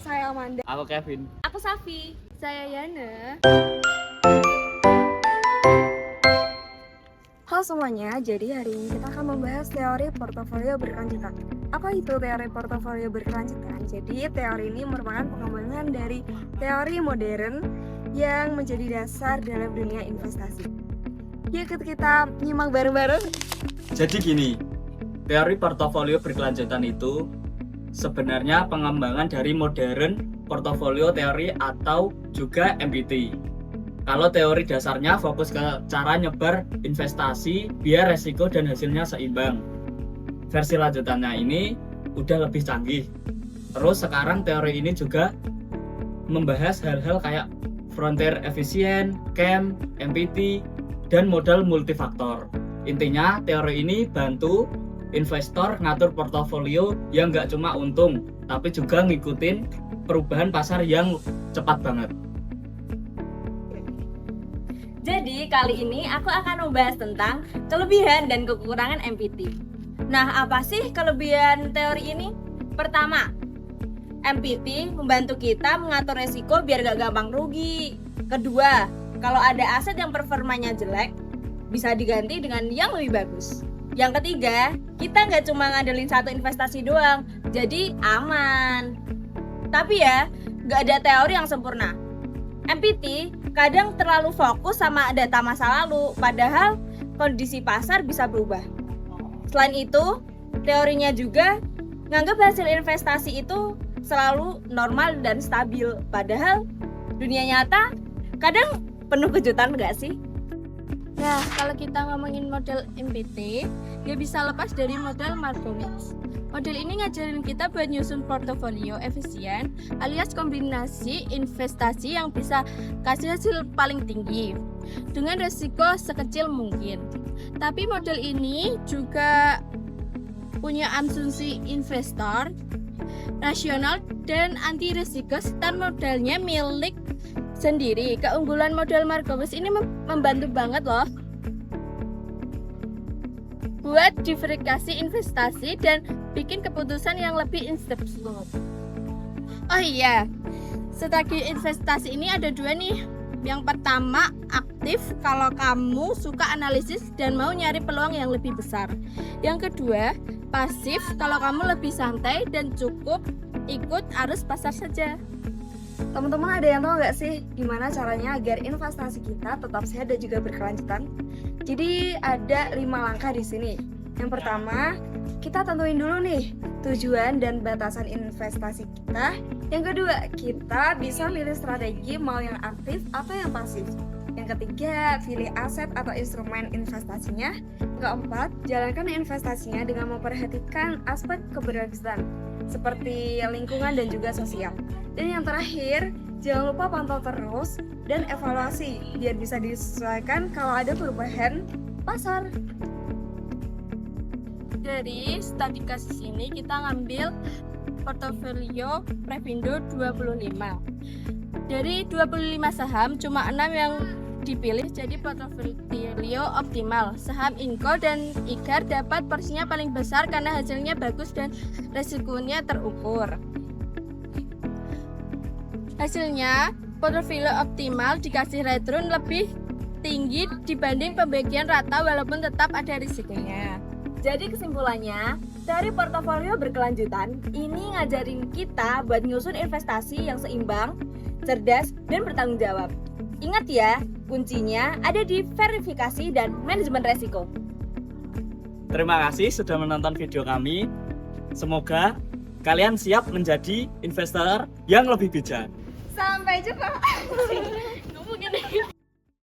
Saya Amanda. Aku Kevin. Aku Safi. Saya Yana. Halo semuanya, jadi hari ini kita akan membahas teori portofolio berkelanjutan. Apa itu teori portofolio berkelanjutan? Jadi teori ini merupakan pengembangan dari teori modern yang menjadi dasar dalam dunia investasi. Yuk kita nyimak bareng-bareng. Jadi gini, teori portofolio berkelanjutan itu sebenarnya pengembangan dari modern portofolio teori atau juga MPT. Kalau teori dasarnya fokus ke cara nyebar investasi biar resiko dan hasilnya seimbang. Versi lanjutannya ini udah lebih canggih. Terus sekarang teori ini juga membahas hal-hal kayak frontier efisien, CAM, MPT, dan modal multifaktor. Intinya teori ini bantu investor ngatur portofolio yang nggak cuma untung, tapi juga ngikutin perubahan pasar yang cepat banget. Jadi kali ini aku akan membahas tentang kelebihan dan kekurangan MPT. Nah, apa sih kelebihan teori ini? Pertama, MPT membantu kita mengatur resiko biar gak gampang rugi. Kedua, kalau ada aset yang performanya jelek, bisa diganti dengan yang lebih bagus. Yang ketiga, kita nggak cuma ngandelin satu investasi doang, jadi aman. Tapi ya, nggak ada teori yang sempurna. MPT kadang terlalu fokus sama data masa lalu, padahal kondisi pasar bisa berubah. Selain itu, teorinya juga nganggap hasil investasi itu selalu normal dan stabil, padahal dunia nyata kadang penuh kejutan nggak sih? Nah, kalau kita ngomongin model MPT, dia bisa lepas dari model Markowitz. Model ini ngajarin kita buat nyusun portofolio efisien alias kombinasi investasi yang bisa kasih hasil paling tinggi dengan resiko sekecil mungkin. Tapi model ini juga punya asumsi investor rasional dan anti risiko serta modelnya milik sendiri. Keunggulan model Markowitz ini membantu banget loh buat diversifikasi investasi dan bikin keputusan yang lebih insightful. Oh iya, strategi investasi ini ada dua nih. Yang pertama, aktif kalau kamu suka analisis dan mau nyari peluang yang lebih besar. Yang kedua, pasif kalau kamu lebih santai dan cukup ikut arus pasar saja. Teman-teman ada yang tahu nggak sih gimana caranya agar investasi kita tetap sehat dan juga berkelanjutan? Jadi ada 5 langkah di sini. Yang pertama, kita tentuin dulu nih tujuan dan batasan investasi kita. Yang kedua, kita bisa milih strategi mau yang aktif atau yang pasif. Yang ketiga, pilih aset atau instrumen investasinya. Keempat, jalankan investasinya dengan memperhatikan aspek keberlanjutan seperti lingkungan dan juga sosial. Dan yang terakhir, jangan lupa pantau terus dan evaluasi biar bisa disesuaikan kalau ada perubahan pasar. Dari studi kasus ini kita ngambil portofolio Previndo 25. Dari 25 saham cuma 6 yang dipilih jadi portofolio optimal. Saham Inco dan IGAR dapat porsinya paling besar karena hasilnya bagus dan resikonya terukur. Hasilnya, portofolio optimal dikasih return lebih tinggi dibanding pembagian rata walaupun tetap ada risikonya. Jadi kesimpulannya, teori portofolio berkelanjutan ini ngajarin kita buat nyusun investasi yang seimbang, cerdas, dan bertanggung jawab. Ingat ya, kuncinya ada di verifikasi dan manajemen resiko. Terima kasih sudah menonton video kami. Semoga kalian siap menjadi investor yang lebih bijak. Sampai jumpa.